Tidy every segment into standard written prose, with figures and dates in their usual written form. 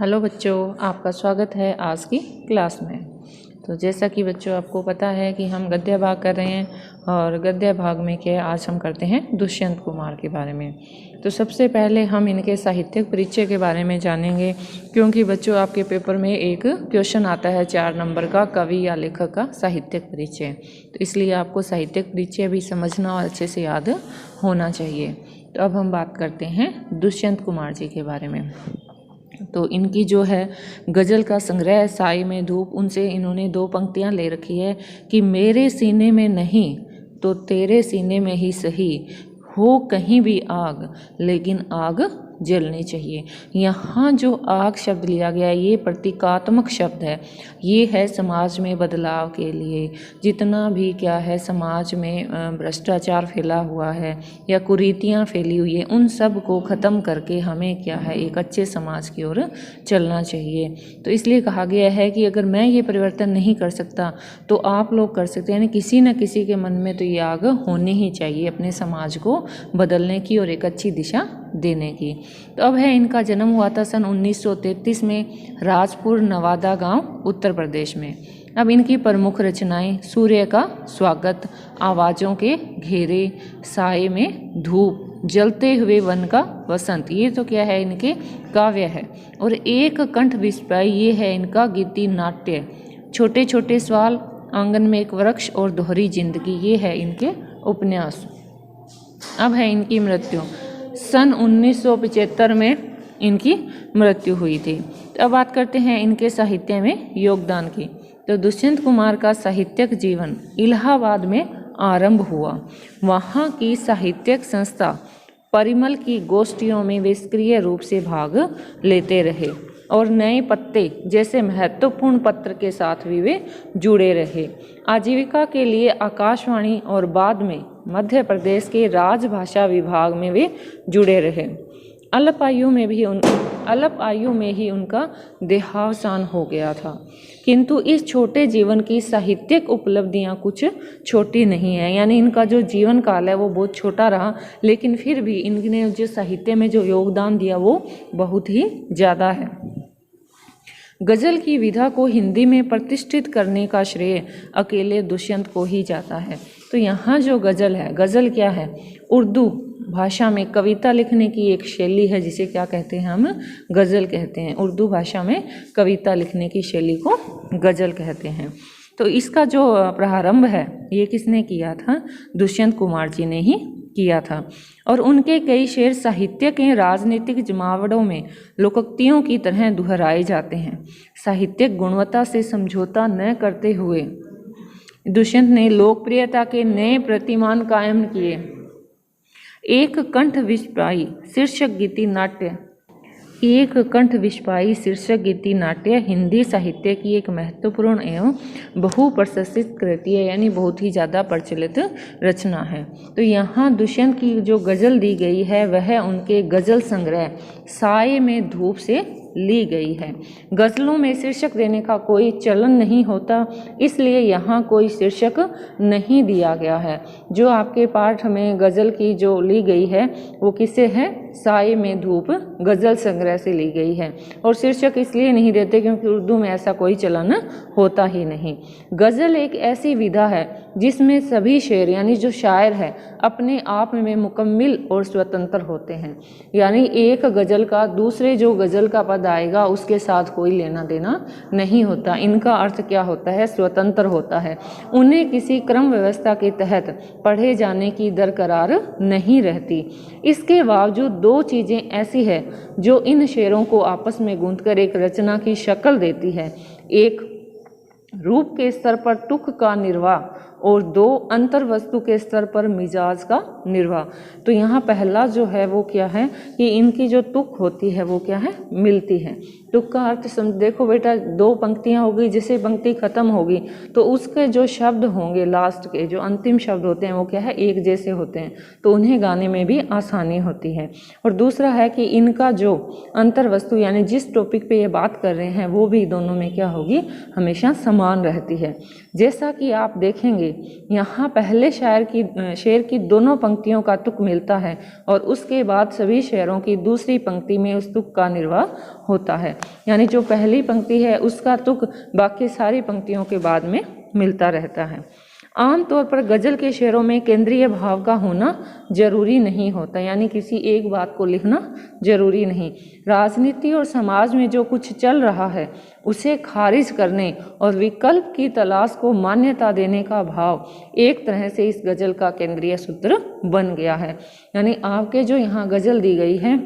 Hello बच्चों, आपका स्वागत है आज की क्लास में। तो जैसा कि बच्चों आपको पता है कि हम गद्य भाग कर रहे हैं और गद्य भाग में क्या आज हम करते हैं दुष्यंत कुमार के बारे में। तो सबसे पहले हम इनके साहित्यिक परिचय के बारे में जानेंगे, क्योंकि बच्चों आपके पेपर में एक क्वेश्चन आता है 4 नंबर का, कवि या लेखक का साहित्यिक परिचय। तो इसलिए आपको साहित्यिक परिचय भी समझना और अच्छे से याद होना चाहिए। तो अब हम बात करते हैं दुष्यंत कुमार जी के बारे में। तो इनकी जो है गज़ल का संग्रह साई में धूप, उनसे इन्होंने 2 पंक्तियां ले रखी है कि मेरे सीने में नहीं तो तेरे सीने में ही सही, हो कहीं भी आग लेकिन आग जलनी चाहिए। यहाँ जो आग शब्द लिया गया है ये प्रतीकात्मक शब्द है। ये है समाज में बदलाव के लिए, जितना भी क्या है समाज में भ्रष्टाचार फैला हुआ है या कुरीतियाँ फैली हुई है, उन सब को ख़त्म करके हमें क्या है एक अच्छे समाज की ओर चलना चाहिए। तो इसलिए कहा गया है कि अगर मैं ये परिवर्तन नहीं कर सकता तो आप लोग कर सकते हैं, यानी किसी न किसी के मन में तो ये आग होनी ही चाहिए अपने समाज को बदलने की और एक अच्छी दिशा देने की। तो अब है इनका जन्म हुआ था सन 1933 में राजपुर नवादा गांव उत्तर प्रदेश में। अब इनकी प्रमुख रचनाएं सूर्य का स्वागत, आवाज़ों के घेरे, साए में धूप, जलते हुए वन का वसंत, ये तो क्या है इनके काव्य है। और एक कंठ विस्पाई ये है इनका गीति नाट्य, छोटे छोटे सवाल, आंगन में एक वृक्ष और दोहरी जिंदगी, ये है इनके उपन्यास। अब है इनकी मृत्यु सन 1975 में इनकी मृत्यु हुई थी। तो अब बात करते हैं इनके साहित्य में योगदान की। तो दुष्यंत कुमार का साहित्यिक जीवन इलाहाबाद में आरंभ हुआ। वहाँ की साहित्यिक संस्था परिमल की गोष्ठियों में वे सक्रिय रूप से भाग लेते रहे और नए पत्ते जैसे महत्वपूर्ण पत्र के साथ भी वे जुड़े रहे। आजीविका के लिए आकाशवाणी और बाद में मध्य प्रदेश के राजभाषा विभाग में वे जुड़े रहे। अल्प आयु में ही उनका देहावसान हो गया था। किंतु इस छोटे जीवन की साहित्यिक उपलब्धियां कुछ छोटी नहीं है, यानी इनका जो जीवन काल है वो बहुत छोटा रहा, लेकिन फिर भी इनने जो साहित्य में जो योगदान दिया वो बहुत ही ज़्यादा है। गज़ल की विधा को हिंदी में प्रतिष्ठित करने का श्रेय अकेले दुष्यंत को ही जाता है। तो यहाँ जो गज़ल है, गज़ल क्या है? उर्दू भाषा में कविता लिखने की एक शैली है जिसे क्या कहते हैं हम गज़ल कहते हैं। उर्दू भाषा में कविता लिखने की शैली को गज़ल कहते हैं। तो इसका जो प्रारंभ है ये किसने किया था? दुष्यंत कुमार जी ने ही किया था। और उनके कई शेर साहित्य के राजनीतिक जमावड़ों में लोकोक्तियों की तरह दोहराए जाते हैं। साहित्यिक गुणवत्ता से समझौता न करते हुए दुष्यंत ने लोकप्रियता के नए प्रतिमान कायम किए। एक कंठ विस्पाई शीर्षक गीति नाट्य हिंदी साहित्य की एक महत्वपूर्ण एवं बहुप्रशंसित कृति है, यानी बहुत ही ज़्यादा प्रचलित रचना है। तो यहाँ दुष्यंत की जो गज़ल दी गई है वह उनके गज़ल संग्रह साए में धूप से ली गई है। गज़लों में शीर्षक देने का कोई चलन नहीं होता, इसलिए यहाँ कोई शीर्षक नहीं दिया गया है। जो आपके पाठ में गज़ल की जो ली गई है वो किससे है? साए में धूप गज़ल संग्रह से ली गई है। और शीर्षक इसलिए नहीं देते क्योंकि उर्दू में ऐसा कोई चलन होता ही नहीं। गज़ल एक ऐसी विधा है जिसमें सभी शेर यानी जो शायर है अपने आप में मुकम्मिल और स्वतंत्र होते हैं, यानी एक गज़ल का दूसरे जो गज़ल का पद आएगा उसके साथ कोई लेना देना नहीं होता। इनका अर्थ क्या होता है? स्वतंत्र होता है। उन्हें किसी क्रम व्यवस्था के तहत पढ़े जाने की दरकरार नहीं रहती। इसके बावजूद 2 चीज़ें ऐसी है जो इन शेरों को आपस में गूंथकर एक रचना की शक्ल देती है। एक रूप के स्तर पर तुक का निर्वाह और 2 अंतर वस्तु के स्तर पर मिजाज का निर्वाह। तो यहाँ पहला जो है वो क्या है कि इनकी जो तुक होती है वो क्या है? मिलती है। तुक का अर्थ देखो बेटा, 2 पंक्तियाँ हो गई, जैसे पंक्ति खत्म होगी तो उसके जो शब्द होंगे लास्ट के जो अंतिम शब्द होते हैं वो क्या है? एक जैसे होते हैं, तो उन्हें गाने में भी आसानी होती है। और दूसरा है कि इनका जो अंतर वस्तु यानी जिस टॉपिक पे ये बात कर रहे हैं वो भी दोनों में क्या होगी? हमेशा समान रहती है। जैसा कि आप देखेंगे यहाँ पहले शेर की दोनों पंक्तियों का तुक मिलता है और उसके बाद सभी शेरों की दूसरी पंक्ति में उस तुक का निर्वाह होता है। यानी जो पहली पंक्ति है उसका तुक बाकी सारी पंक्तियों के बाद में मिलता रहता है। आमतौर पर गज़ल के शेरों में केंद्रीय भाव का होना जरूरी नहीं होता, यानी किसी एक बात को लिखना जरूरी नहीं। राजनीति और समाज में जो कुछ चल रहा है उसे खारिज करने और विकल्प की तलाश को मान्यता देने का भाव एक तरह से इस गज़ल का केंद्रीय सूत्र बन गया है। यानी आपके जो यहाँ गज़ल दी गई है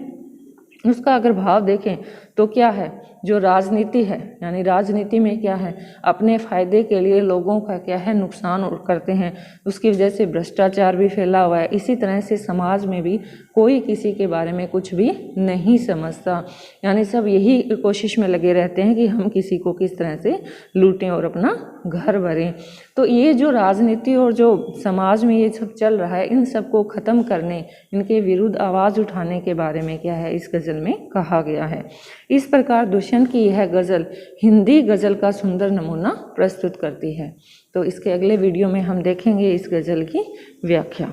उसका अगर भाव देखें तो क्या है, जो राजनीति है, यानी राजनीति में क्या है, अपने फ़ायदे के लिए लोगों का क्या है नुकसान करते हैं, उसकी वजह से भ्रष्टाचार भी फैला हुआ है। इसी तरह से समाज में भी कोई किसी के बारे में कुछ भी नहीं समझता, यानी सब यही कोशिश में लगे रहते हैं कि हम किसी को किस तरह से लूटें और अपना घर भरें। तो ये जो राजनीति और जो समाज में ये सब चल रहा है, इन सब को ख़त्म करने, इनके विरुद्ध आवाज़ उठाने के बारे में क्या है इस गज़ल में कहा गया है। इस प्रकार दुष्यंत की यह गज़ल हिंदी गज़ल का सुंदर नमूना प्रस्तुत करती है। तो इसके अगले वीडियो में हम देखेंगे इस गज़ल की व्याख्या।